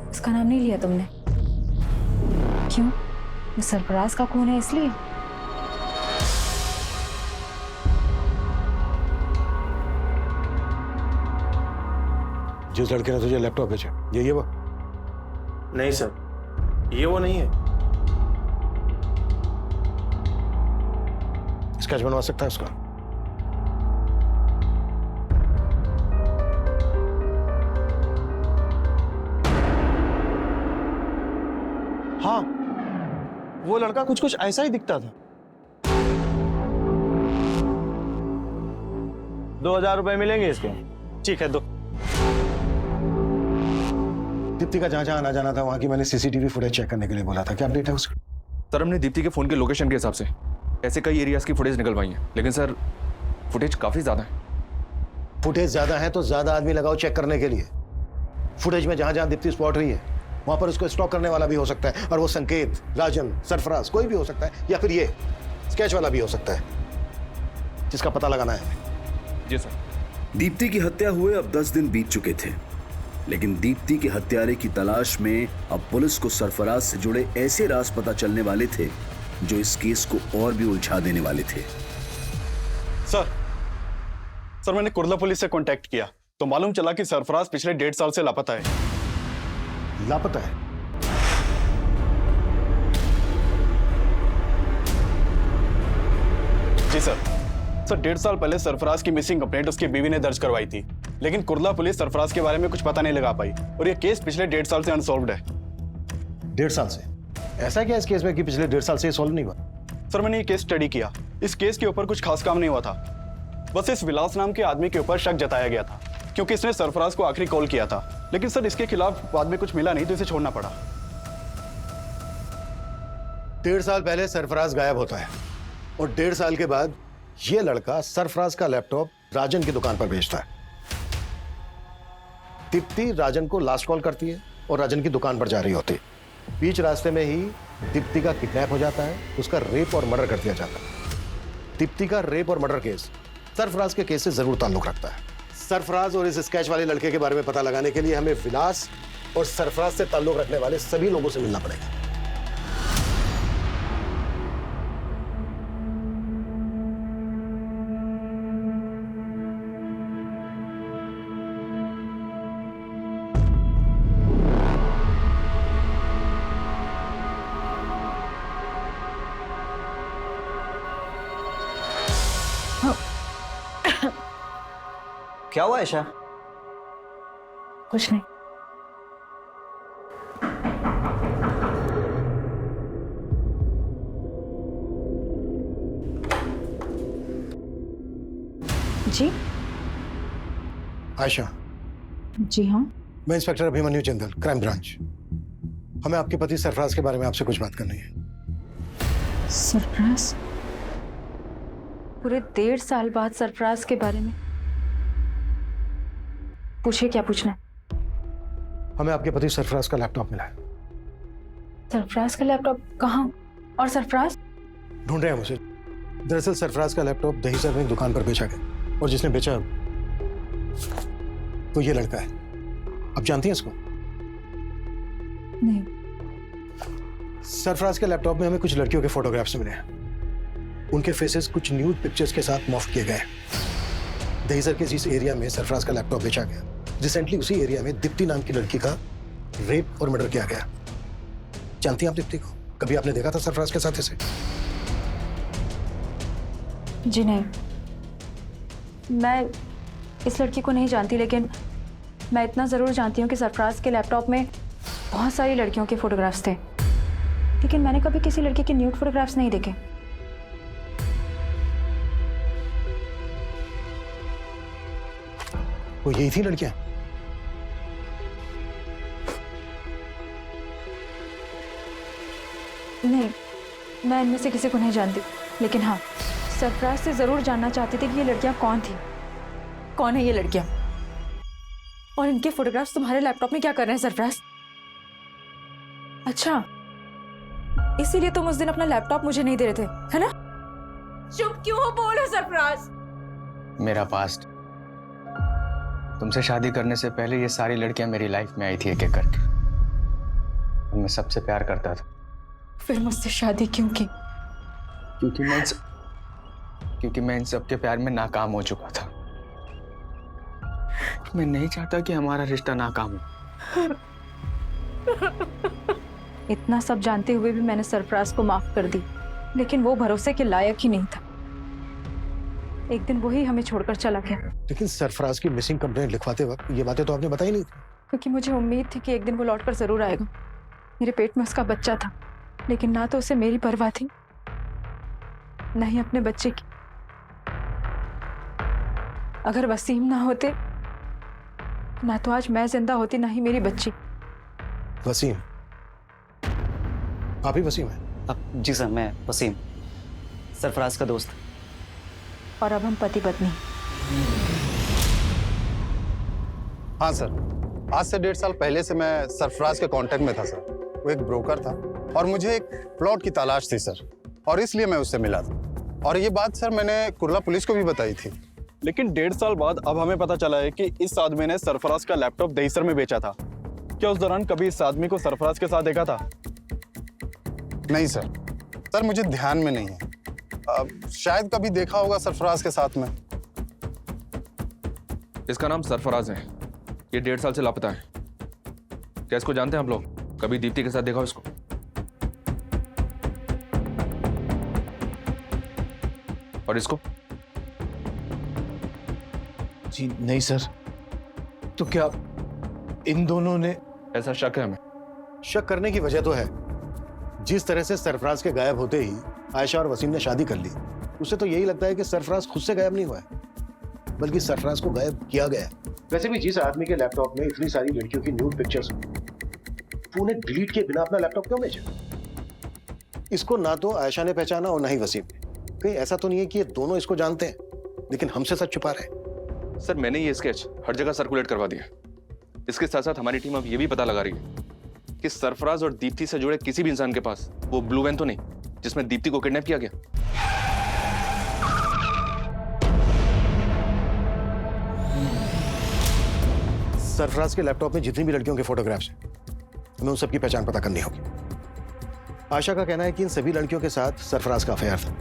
उसका नाम नहीं लिया तुमने। क्यों? वो सरफराज का खून है इसलिए? जिस लड़के ने तुझे लैपटॉप भेजा, ये वो? नहीं सर, ये वो नहीं है। स्केच बनवा सकता है उसका? हाँ, वो लड़का कुछ कुछ ऐसा ही दिखता था। ₹2000 मिलेंगे इसके? ठीक है, दो। दीप्ति का जहां आना जाना था वहां की मैंने सीसीटीवी फुटेज चेक करने के लिए बोला था, क्या अपडेट है उसका? सर हमने दीप्ति के फोन के लोकेशन के हिसाब से ऐसे कई एरियाज की फुटेज निकलवाई है, लेकिन सर फुटेज काफ़ी ज़्यादा है। फुटेज ज्यादा है तो ज्यादा आदमी लगाओ चेक करने के लिए। फुटेज में जहां जहां दीप्ति स्पॉट हुई है वहां पर उसको स्टॉक करने वाला भी हो सकता है, और वो संकेत, राजन, सरफराज कोई भी हो सकता है, या फिर ये स्केच वाला भी हो सकता है, जिसका पता लगाना है। जी सर। दीप्ति की हत्या हुए अब 10 दिन बीत चुके थे, लेकिन दीप्ति के हत्यारे की तलाश में अब पुलिस को सरफराज से जुड़े ऐसे राज पता चलने वाले थे जो इस केस को और भी उलझा देने वाले थे। सर मैंने कुर्ला पुलिस से कांटेक्ट किया तो मालूम चला कि सरफराज पिछले 1.5 साल से लापता है। लापता है? जी सर 1.5 साल पहले सरफराज की मिसिंग कंप्लेंट उसकी बीवी ने दर्ज करवाई थी, लेकिन कुर्ला पुलिस सरफराज के बारे में कुछ पता नहीं लगा पाई और ये केस पिछले 1.5 साल से अनसॉल्व्ड है। 1.5 साल से? ऐसा क्या इस केस में कि पिछले 1.5 साल से सॉल्व नहीं हुआ? सर मैंने ये केस स्टडी किया, इस केस के ऊपर कुछ खास काम नहीं हुआ था, बस इस विलास नाम के आदमी के ऊपर शक जताया गया था क्योंकि इसने सरफराज को आखिरी कॉल किया था, लेकिन सर इसके खिलाफ बाद में कुछ मिला नहीं तो इसे छोड़ना पड़ा। 1.5 साल पहले सरफराज गायब होता है और 1.5 साल के बाद ये लड़का सरफराज का लैपटॉप राजन की दुकान पर बेचता है। दीप्ति राजन को लास्ट कॉल करती है और राजन की दुकान पर जा रही होती है। बीच रास्ते में ही दीप्ति का किडनैप हो जाता है, उसका रेप और मर्डर कर दिया जाता है। दीप्ति का रेप और मर्डर केस सरफराज के केस से जरूर ताल्लुक रखता है। सरफराज और इस स्केच वाले लड़के के बारे में पता लगाने के लिए हमें विलास और सरफराज से ताल्लुक रखने वाले सभी लोगों से मिलना पड़ेगा। क्या हुआ ऐशा? कुछ नहीं। जी आयशा। जी हाँ। मैं inspector Abhimanyu Jindal, crime branch. हमें आपके पति सरफराज के बारे में आपसे कुछ बात करनी है। सरफराज? पूरे 1.5 साल बाद सरफराज के बारे में? पूछिए, क्या पूछना है? हमें आपके पति सरफराज का लैपटॉप मिला है। सरफराज का लैपटॉप? कहाँ? और सरफराज? ढूंढ रहे हैं उसे। दरअसल सरफराज का लैपटॉप दहीसर में दुकान पर बेचा गया और जिसने बेचा तो ये लड़का है। आप जानती हैं इसको? नहीं। सरफराज के लैपटॉप में हमें कुछ लड़कियों के फोटोग्राफ्स मिले हैं। उनके फेसेस कुछ न्यूड पिक्चर्स के साथ मॉर्फ किए गए। दहीसर के जिस एरिया में सरफराज का लैपटॉप बेचा गया, रिसेंटली उसी एरिया में दीप्ति नाम की लड़की का रेप और मर्डर किया गया। जानती हैं आप दीप्ति को? कभी आपने देखा था सरफराज के साथ इसे? जी नहीं, मैं इस लड़की को नहीं जानती, लेकिन मैं इतना ज़रूर जानती हूँ कि सरफराज के लैपटॉप में बहुत सारी लड़कियों के फोटोग्राफ्स थे, लेकिन मैंने कभी किसी लड़की के न्यूड फोटोग्राफ्स नहीं देखे। वो यही थी लड़कियां? नहीं, मैं इनमें से किसी को नहीं जानती, लेकिन हाँ, सरफराज से ज़रूर जानना चाहती थी कि ये लड़कियां कौन थी। कौन है ये लड़कियां? और इनके फोटोग्राफ्स तुम्हारे लैपटॉप में क्या कर रहे हैं सरफराज? अच्छा, इसीलिए तुम उस दिन अपना लैपटॉप मुझे नहीं दे रहे थे, है ना? चुप क्यों हो? बोलो सरफराज। मेरा पास्ट, तुमसे शादी करने से पहले ये सारी लड़कियां मेरी लाइफ में आई थी एक एक करके, और मैं सबसे प्यार करता था। फिर मुझसे शादी क्यों की? क्योंकि मैं इन सबके प्यार में नाकाम हो चुका था। मैं नहीं चाहता कि हमारा रिश्ता नाकाम हो। इतना सब जानते हुए भी मैंने सरफराज को माफ कर दी, लेकिन वो भरोसे के लायक ही नहीं था। एक दिन वही हमें छोड़कर चला गया। लेकिन सरफराज की मिसिंग कंप्लेंट लिखवाते वक्त ये बातें तो आपने बताई नहीं थी। क्योंकि मुझे उम्मीद थी कि एक दिन वो लौटकर जरूर आएगा। मेरे पेट में उसका बच्चा था, लेकिन ना तो उसे मेरी परवाह थी, ना ही अपने बच्चे की। अगर वसीम ना होते, ना तो आज मैं जिंदा होती, ना ही मेरी बच्ची। वसीम? आप ही वसीम है? जी सर, मैं वसीम। सरफराज का दोस्त। और अब हम पति पत्नी। हाँ सर, आज से 1.5 साल पहले से मैं सरफराज के कांटेक्ट में था सर। वो एक ब्रोकर था और मुझे एक प्लॉट की तलाश थी सर, और इसलिए मैं उससे मिला था। और ये बात सर मैंने कुर्ला पुलिस को भी बताई थी। लेकिन 1.5 साल बाद अब हमें पता चला है कि इस आदमी ने सरफराज का लैपटॉप दहीसर में बेचा था। क्या उस दौरान कभी इस आदमी को सरफराज के साथ देखा था? नहीं सर, सर मुझे ध्यान में नहीं है। शायद कभी देखा होगा सरफराज के साथ में। इसका नाम सरफराज है। ये 1.5 साल से लापता है। क्या इसको जानते हैं आप लोग? कभी दीप्ति के साथ देखा हो इसको? और इसको? जी नहीं सर। तो क्या इन दोनों ने? ऐसा शक है हमें। शक करने की वजह तो है। जिस तरह से सरफराज के गायब होते ही आयशा और वसीम ने शादी कर ली, उसे तो यही लगता है कि सरफराज खुद से गायब नहीं हुआ है, बल्कि सरफराज को गायब किया गया। वैसे भी जिस आदमी के लैपटॉप में इतनी सारी लड़कियों की न्यूड पिक्चर्स, वो उन्हें डिलीट किए बिना अपना लैपटॉप क्यों बेचा? इसको ना तो आयशा ने पहचाना और ना ही वसीम ने। कहीं ऐसा तो नहीं है कि ये दोनों इसको जानते हैं लेकिन हमसे सच छुपा रहे हैं? सर मैंने ये स्केच हर जगह सर्कुलेट करवा दिया। इसके साथ साथ हमारी टीम अब ये भी पता लगा रही है कि सरफराज और दीप्ति से जुड़े किसी भी इंसान के पास वो ब्लू वैन तो नहीं जिसमें दीप्ति को किडनैप किया गया। सरफराज के लैपटॉप में जितनी भी लड़कियों के फोटोग्राफ्स हैं, हमें उन सबकी पहचान पता करनी होगी। आशा का कहना है कि इन सभी लड़कियों के साथ सरफराज का अफेयर था।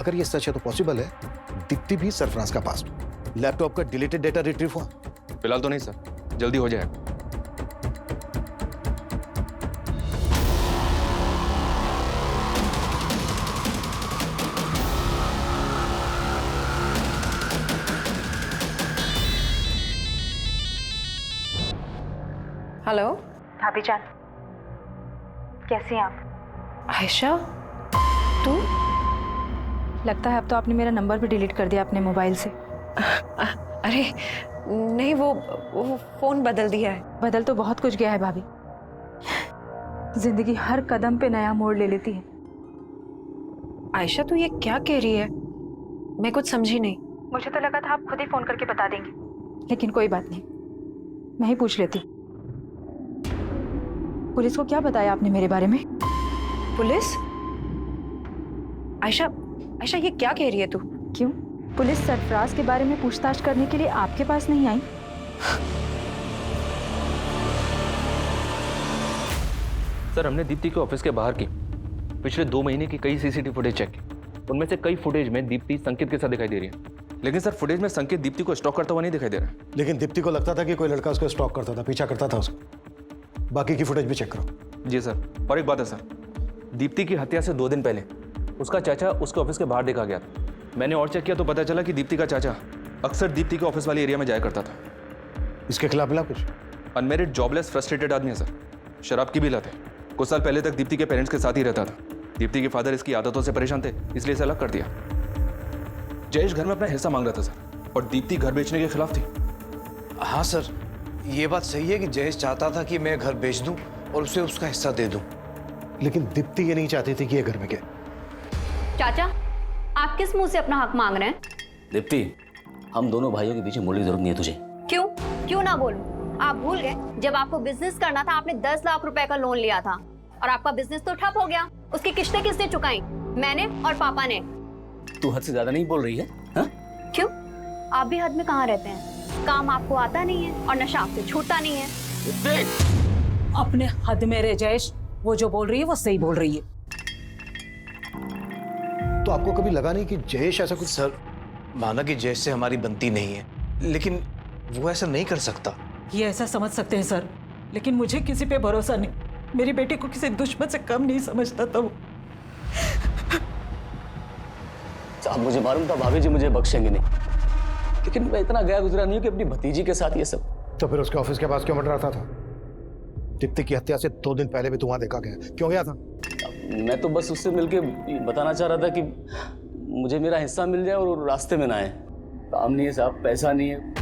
अगर ये सच है तो पॉसिबल है दीप्ति भी सरफराज का पास्ट। लैपटॉप का डिलीटेड डेटा रिट्रीव हुआ? फिलहाल तो नहीं सर, जल्दी हो जाएगा। हेलो भाभी जान, कैसी हैं आप? आयशा, तू? लगता है अब तो आपने मेरा नंबर भी डिलीट कर दिया अपने मोबाइल से। अरे नहीं, वो फोन बदल दिया है। बदल तो बहुत कुछ गया है भाभी। जिंदगी हर कदम पे नया मोड़ ले लेती है। आयशा तू ये क्या कह रही है? मैं कुछ समझी नहीं। मुझे तो लगा था आप खुद ही फोन करके बता देंगे, लेकिन कोई बात नहीं, मैं ही पूछ लेती। पुलिस को क्या बताया आपने मेरे बारे में? पुलिस? आयशा, आयशा ये क्या कह रही है तू? क्यों? पुलिस सरफराज के बारे में पूछताछ करने के लिए आपके पास नहीं आई? सर हमने दीप्ति के ऑफिस के बाहर की पिछले 2 महीने की कई सीसीटीवी फुटेज चेक की। उनमें से कई फुटेज में दीप्ति संकेत के साथ दिखाई दे रही है। लेकिन सर फुटेज में संकेत दीप्ति को स्टॉक करता हुआ नहीं दिखाई दे रहा है। लेकिन दीप्ति को लगता था कि कोई लड़का उसको स्टॉक करता था, पीछा करता था उसको। बाकी की फुटेज भी चेक करो। जी सर। और एक बात है सर, दीप्ति की हत्या से 2 दिन पहले उसका चाचा उसके ऑफिस के बाहर देखा गया था। मैंने और चेक किया तो पता चला कि दीप्ति का चाचा अक्सर दीप्ति के ऑफिस वाले एरिया में जाया करता था। इसके खिलाफ मिला कुछ? अनमेरिड, जॉबलेस, फ्रस्ट्रेटेड आदमी है सर। शराब की भी लत है। कुछ साल पहले तक दीप्ति के पेरेंट्स के साथ ही रहता था। दीप्ति के फादर इसकी आदतों से परेशान थे, इसलिए इसे अलग कर दिया। जयेश घर में अपना हिस्सा मांग रहा था सर, और दीप्ति घर बेचने के खिलाफ थी। हाँ सर, ये बात सही है कि जयेश चाहता था कि मैं घर बेच दूं और उसे उसका हिस्सा दे दूं। लेकिन दीप्ति ये नहीं चाहती थी कि ये घर में गए। चाचा, आप किस मुंह से अपना हक मांग रहे हैं? दीप्ति, हम दोनों भाइयों के पीछे मुड़ने की जरूरत नहीं है तुझे। क्यों? क्यों ना बोलूं? आप भूल गए जब आपको बिजनेस करना था आपने 10 लाख रुपए का लोन लिया था और आपका बिजनेस तो ठप हो गया। उसकी किस्तें किसने चुकाई? मैंने और पापा ने। तू हद से ज्यादा नहीं बोल रही है? हा? क्यों? आप भी हद में कहाँ रहते हैं? काम आपको आता नहीं है और नशा आपसे छूटता नहीं है। अपने हद में रह जयेश, वो जो बोल रही है वो सही बोल रही है। तो आपको कभी लगा नहीं कि जयेश ऐसा कुछ? सर, माना कि जयेश से हमारी बनती नहीं है, लेकिन वो ऐसा नहीं कर सकता। ये ऐसा समझ सकते हैं सर, लेकिन मुझे किसी पे भरोसा नहीं। मेरी बेटी को किसी दुश्मन से कम नहीं समझता था वो। साहब मुझे मालूम था भाभी जी मुझे बख्शेंगे नहीं, लेकिन मैं इतना गया गुजरा नहीं हूं कि अपनी भतीजी के साथ ये सब। तो फिर उसके ऑफिस के पास क्यों मंडराता था? दीप्ति की हत्या से 2 दिन पहले भी तू वहां देखा गया, क्यों गया था? मैं तो बस उससे मिलके बताना चाह रहा था कि मुझे मेरा हिस्सा मिल जाए और रास्ते में ना आए। काम नहीं है साहब, पैसा नहीं है।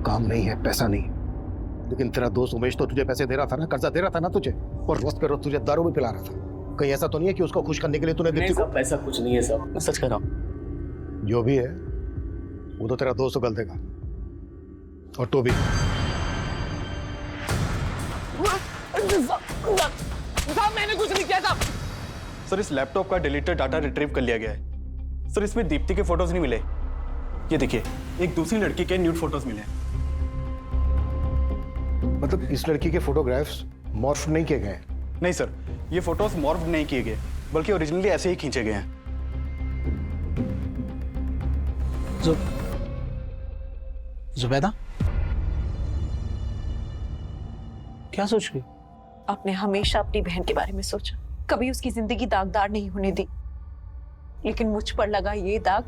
काम नहीं है, पैसा नहीं है, लेकिन तेरा दोस्त उमेश तो तुझे पैसे दे रहा था ना, कर्जा दे रहा था ना तुझे, और रोज पे रोज तुझे दारू भी पिला रहा था। कहीं ऐसा तो नहीं है कि उसको खुश करने के लिए तूने नहीं दीप्ति साहब, ऐसा कुछ नहीं है साहब, मैं सच कह रहा हूँ। जो भी है वो तो तेरा दोस्त गलत देगा, और तू भी। मैंने कुछ नहीं किया था। सर इस लैपटॉप का डिलीटेड डाटा रिट्रीव कर लिया गया है। सर इसमें दीप्ति के फोटोज नहीं मिले। ये देखिए, एक दूसरी लड़की के न्यूड फोटोज मिले। मतलब इस लड़की के फोटोग्राफ्स मॉर्फ नहीं किए गए हैं? नहीं सर, ये फोटोज मॉर्फ नहीं किए गए, बल्कि ओरिजिनली ऐसे ही खींचे गए हैं। जुबैदा क्या सोच रही? आपने हमेशा अपनी बहन के बारे में सोचा, कभी उसकी जिंदगी दागदार नहीं होने दी, लेकिन मुझ पर लगा ये दाग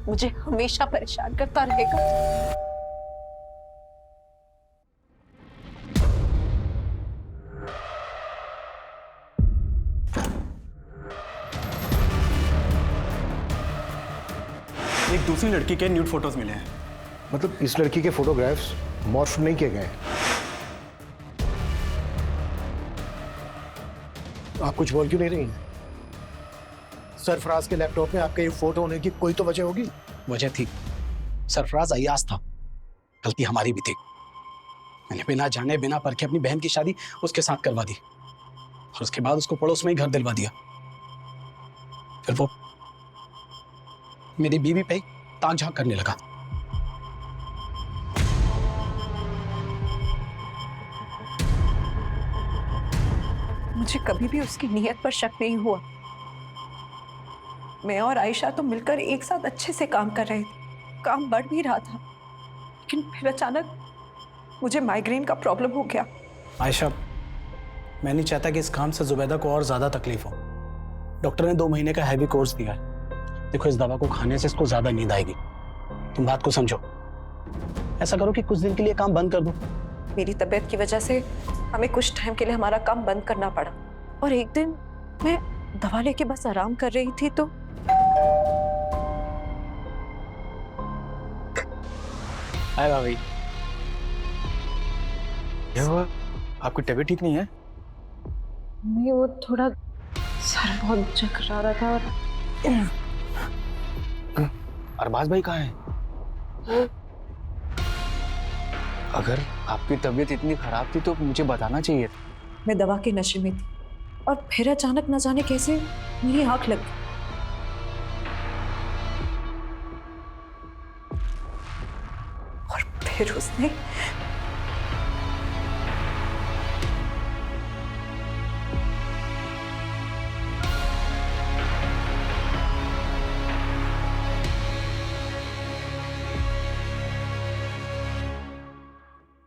मुझे हमेशा परेशान करता रहेगा। एक दूसरी लड़की के न्यूड फोटोज मिले हैं। मतलब इस लड़की के फोटोग्राफ्स मॉर्फ नहीं किए गए हैं? आप कुछ बोल क्यों नहीं रही हैं? सरफराज के लैपटॉप में आपके ये फोटो होने की कोई तो वजह होगी। वजह थी, सरफराज अय्याज था, गलती हमारी भी थी। मैंने बिना जाने बिना परखे अपनी बहन की शादी उसके साथ करवा दी, और उसके बाद उसको पड़ोस में ही घर दिलवा दिया। फिर वो मेरी बीवी पे ताक झांक करने लगा। मुझे कभी भी उसकी नीयत पर शक नहीं हुआ। मैं और आयशा तो मिलकर एक साथ अच्छे से काम कर रहे थे, काम बढ़ भी रहा था, लेकिन फिर अचानक मुझे माइग्रेन का प्रॉब्लम हो गया। आयशा, मैं नहीं चाहता कि इस काम से जुबैदा को और ज्यादा तकलीफ हो। डॉक्टर ने 2 महीने का हैवी कोर्स दिया है। देखो, इस दवा को खाने से इसको ज्यादा नींद आएगी। तुम बात को समझो। ऐसा करो कि कुछ दिन के लिए काम बंद कर दो। मेरी तबीयत की वजह से हमें कुछ टाइम के लिए हमारा काम बंद करना पड़ा, और एक दिन मैं दवा लेके बस आराम कर रही थी तो हाय भाभी। क्या हुआ? आपकी तबीयत ठीक नहीं है? नहीं, वो थोड़ा सर बहुत चकरा रहा था। और अरबाज भाई कहाँ हैं? अगर आपकी तबीयत इतनी खराब थी तो मुझे बताना चाहिए था। मैं दवा के नशे में थी, और फिर अचानक न जाने कैसे मेरी आंख लग गई, और फिर उसने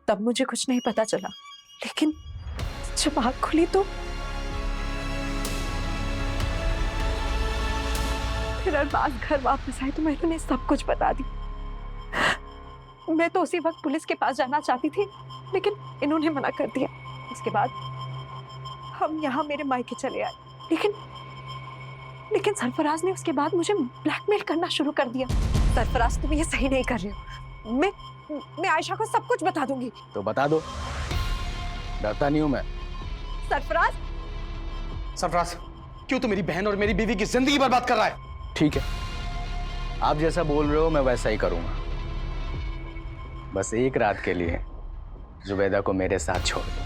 तब मुझे कुछ नहीं पता चला, लेकिन जब आँख खुली तो फिर अरबाज घर वापस आए तो मैंने उन्हें सब कुछ बता दी। मैं तो उसी वक्त पुलिस के पास जाना चाहती थी, लेकिन इन्होंने मना कर दिया। उसके बाद हम यहाँ मेरे मायके चले आए, लेकिन सरफराज ने उसके बाद मुझे ब्लैकमेल करना शुरू कर दिया। सरफराज, तुम ये सही नहीं कर रहे हो। मैं आयशा को सब कुछ बता दूंगी। तो बता दो, डरता नहीं हूं मैं। सरफराज, सरफराज, क्यों तू मेरी बहन और मेरी बीवी की जिंदगी बर्बाद कर रहा है? ठीक है, आप जैसा बोल रहे हो मैं वैसा ही करूंगा। बस एक रात के लिए जुबैदा को मेरे साथ छोड़ दो।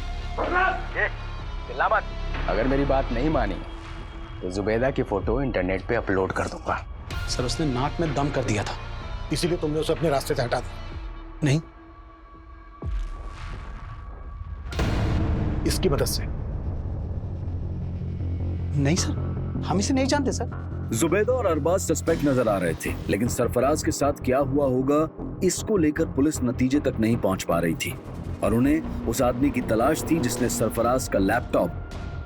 चिल्ला मत। अगर मेरी बात नहीं मानी तो जुबैदा की फोटो इंटरनेट पे अपलोड कर दूंगा। सर, उसने नाक में दम कर दिया था, इसीलिए तुमने उसे अपने रास्ते से हटा दिया? नहीं, इसकी मदद से? नहीं सर, हम इसे नहीं जानते सर। जुबैदा और अरबाज सस्पेक्ट नजर आ रहे थे, लेकिन सरफराज के साथ क्या हुआ होगा इसको लेकर पुलिस नतीजे तक नहीं पहुंच पा रही थी, और उन्हें उस आदमी की तलाश थी जिसने सरफराज का लैपटॉप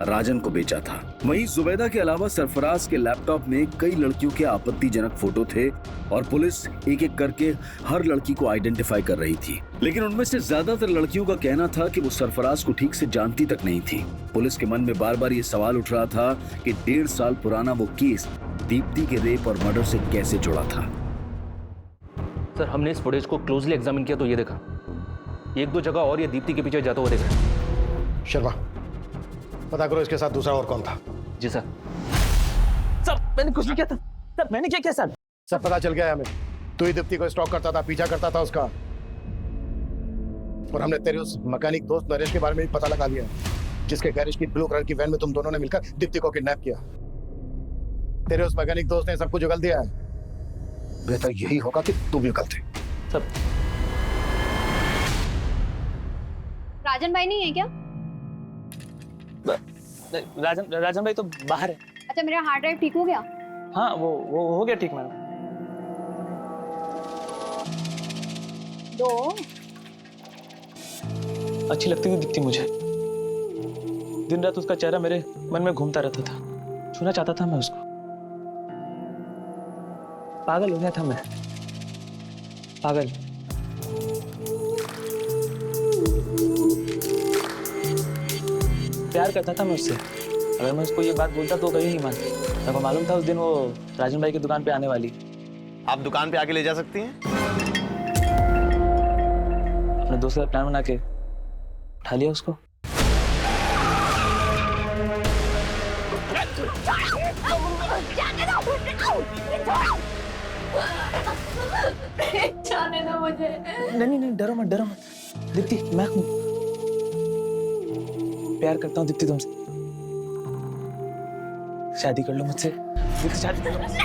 राजन को बेचा था। वहीं जुबैदा के अलावा सरफराज के लैपटॉप में कई लड़कियों के आपत्तिजनक फोटो थे, और पुलिस एक एक करके हर लड़की को आइडेंटिफाई कर रही थी, लेकिन उनमें से ज्यादातर लड़कियों का कहना था कि वो सरफराज को ठीक से जानती तक नहीं थी। पुलिस के मन में बार बार ये सवाल उठ रहा था कि 1.5 साल पुराना वो केस दीप्ति के रेप और मर्डर से कैसे जुड़ा था। सर, हमने इस फुटेज को क्लोजली एग्जामिन किया तो ये देखा, 1-2 जगह और ये दीप्ति के पीछे जाता हुआ देखा। शर्मा, पता करो इसके साथ दूसरा और कौन था। जी सर। सर मैंने कुछ नहीं किया था सर, मैंने क्या किया सर? सब पता चल गया है हमें। तू ही दीप्ति को स्टॉक करता था, पीछा करता था उसका। और हमने तेरे उस मैकेनिक दोस्त नरेश के बारे में भी पता लगा लिया, जिसके गैरेज की ब्लू कलर की वैन में तुम दोनों ने मिलकर दीप्ति को किडनैप किया। तेरे उस मैकेनिक दोस्त ने सब कुछ उगल दिया है। बेहतर यही होगा कि तुम भी उगलते। सब राजन भाई नहीं है क्या? राजन भाई तो बाहर है। अच्छा, मेरा हार्ड ड्राइव ठीक हो गया? हाँ वो हो गया ठीक मैडम। दो अच्छी लगती थी दीप्ति मुझे। दिन रात उसका चेहरा मेरे मन में घूमता रहता था, छूना चाहता था मैं उसको। पागल हो गया था मैं, पागल। प्यार करता था मैं उससे। अगर मैं उसको ये बात बोलता तो कभी नहीं मानती। मेरे को मालूम था उस दिन वो राजन भाई की दुकान पे आने वाली। आप दुकान पे आके ले जा सकती हैं। अपने दोस्त का प्लान बना के उठा लिया उसको। जाने दो मुझे। नहीं डरो मत दीप्ति, मैं हूं। प्यार करता हूँ दीप्ति तुमसे। शादी कर लो मुझसे दीप्ति, शादी कर लो मुझसे।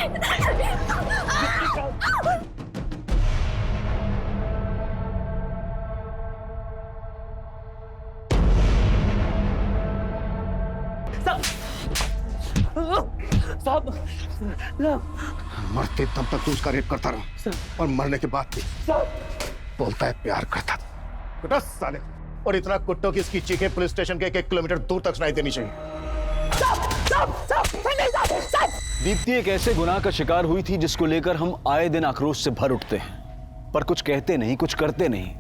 साहब मरते तब तक तू उसका रेप करता रहा और मरने के बाद भी बोलता है प्यार करता था। कुत्ता साले। और इतना कुत्तों की इसकी चीखें पुलिस स्टेशन के 1 किलोमीटर दूर तक सुनाई देनी चाहिए। दीप्ति एक ऐसे गुनाह का शिकार हुई थी जिसको लेकर हम आए दिन आक्रोश से भर उठते हैं, पर कुछ कहते नहीं, कुछ करते नहीं।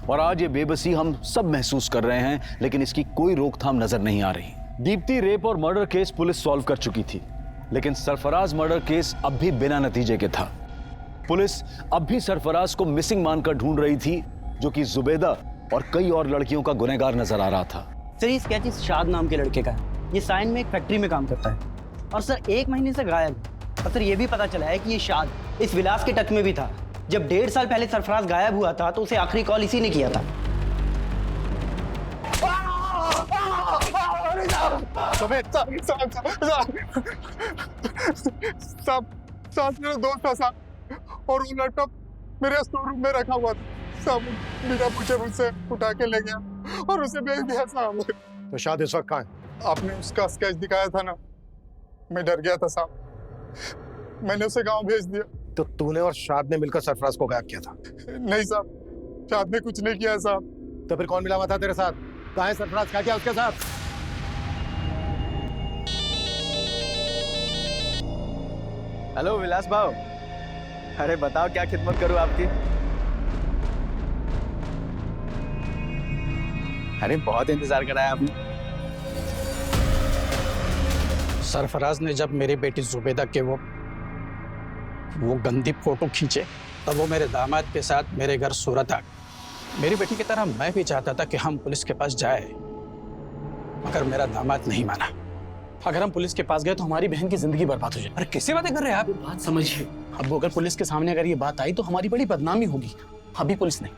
और आज ये बेबसी हम सब महसूस कर रहे हैं, लेकिन इसकी कोई रोकथाम नजर नहीं आ रही। दीप्ति रेप और मर्डर केस पुलिस सॉल्व कर चुकी थी, लेकिन सरफराज मर्डर केस अब भी बिना नतीजे के था। पुलिस अब भी सरफराज को मिसिंग मानकर ढूंढ रही थी, जो कि जुबैदा और कई और लड़कियों का गुनहगार नजर आ रहा था। सर ये स्केच इस शाद नाम के लड़के का है। ये साइन में एक फैक्ट्री में काम करता है और सर 1 महीने से गायब। और सर ये भी पता चला है कि ये शाद इस विलास के टच में भी था। जब 1.5 साल पहले सरफराज गायब हुआ था तो उसे आखिरी कॉल इसी ने किया था। साथ मेरा दोस्त था साहब, और वो लड़का मेरे स्टोर रूम में रखा हुआ था साहब। बिना पूछे मुझसे उठा के ले गया और उसे भेज दिया साहब। तो शाद इस वक्त कहाँ है? आपने उसका स्केच दिखाया था ना, मैं डर गया था साहब, मैंने उसे गांव भेज दिया। तो तूने और शाद ने मिलकर सरफराज को गायब किया था? नहीं साहब, शाद ने कुछ नहीं किया साहब। तो फिर कौन मिला हुआ था तेरे साथ? कहाँ है सरफराज? क्या किया उसके साथ? हेलो विलास भाव, अरे बताओ क्या खिदमत करूं आपकी? अरे बहुत इंतजार कराया आपने। सरफराज ने जब मेरी बेटी जुबैदा के वो गंदी फोटो खींचे, तब वो मेरे दामाद के साथ मेरे घर सूरत आ गए। मेरी बेटी की तरह मैं भी चाहता था कि हम पुलिस के पास जाए, मगर मेरा दामाद नहीं माना। अगर हम पुलिस के पास गए तो हमारी बहन की जिंदगी बर्बाद हो जाए। अरे कैसे बातें कर रहे हैं आप? बात समझिए। अब अगर पुलिस के सामने अगर ये बात आई तो हमारी बड़ी बदनामी होगी। अभी पुलिस नहीं,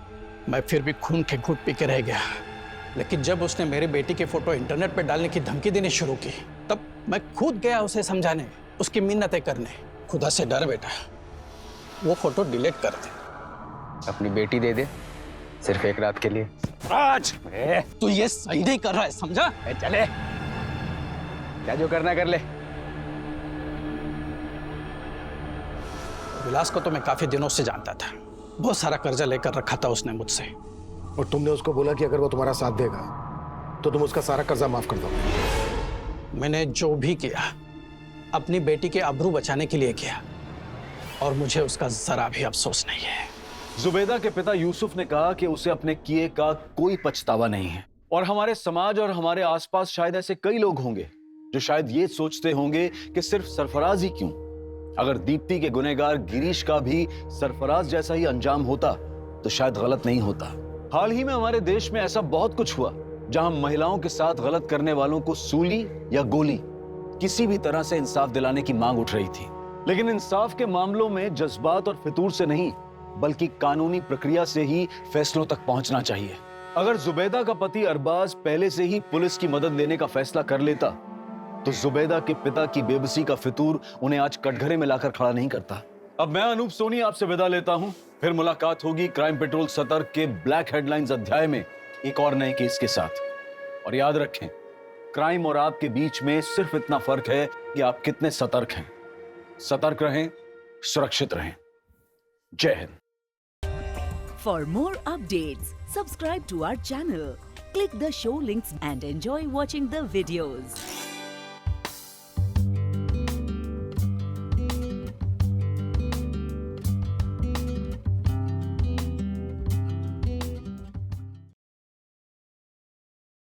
मैं फिर भी खून के घूंट पी के रह गया। लेकिन जब उसने मेरी बेटी की फोटो इंटरनेट पे डालने की धमकी देनी शुरू की, तब मैं खुद गया उसे समझाने, उसकी मिन्नतें करने। खुदा से डर बेटा, वो फोटो डिलीट कर दे। अपनी बेटी दे दे, सिर्फ 1 रात के लिए। राज, तू ये सही नहीं कर रहा है, समझा? चले, क्या जो करना कर ले। विलास को तो मैं काफी दिनों से जानता था। बहुत सारा कर्जा लेकर रखा था उसने मुझसे। और तुमने उसको बोला कि अगर वो तुम्हारा साथ देगा तो तुम उसका सारा कर्जा माफ कर दोगे। मैंने जो भी किया अपनी बेटी के आबरू बचाने के लिए किया, और मुझे उसका जरा भी अफसोस नहीं है। जुबैदा के पिता यूसुफ ने कहा कि उसे अपने किए का कोई पछतावा नहीं है। और हमारे समाज और हमारे आसपास शायद ऐसे कई लोग होंगे जो शायद ये सोचते होंगे कि सिर्फ सरफराज ही क्यों, अगर दीप्ति के गुनहगार गिरीश का भी सरफराज जैसा ही अंजाम होता तो शायद गलत नहीं होता। हाल ही में हमारे देश में ऐसा बहुत कुछ हुआ जहां महिलाओं के साथ गलत करने वालों को सूली या गोली किसी भी तरह से इंसाफ दिलाने की मांग उठ रही थी। लेकिन इंसाफ के मामलों में जज्बात और फितूर से नहीं, बल्कि कानूनी प्रक्रिया से ही फैसलों तक पहुंचना चाहिए। अगर जुबैदा का पति अरबाज पहले से ही पुलिस की मदद लेने का फैसला कर लेता, तो जुबैदा के पिता की बेबसी का फितूर उन्हें आज कटघरे में लाकर खड़ा नहीं करता। अब मैं अनूप सोनी आपसे विदा लेता हूं। फिर मुलाकात होगी क्राइम पेट्रोल सतर्क के ब्लैक हेडलाइंस अध्याय में एक और नए केस के साथ। और याद रखें, क्राइम और आपके बीच में सिर्फ इतना फर्क है कि आप कितने सतर्क हैं। सतर्क रहें, सुरक्षित रहें। जय Hind. For more updates, subscribe to our channel, click the show links and enjoy watching the videos.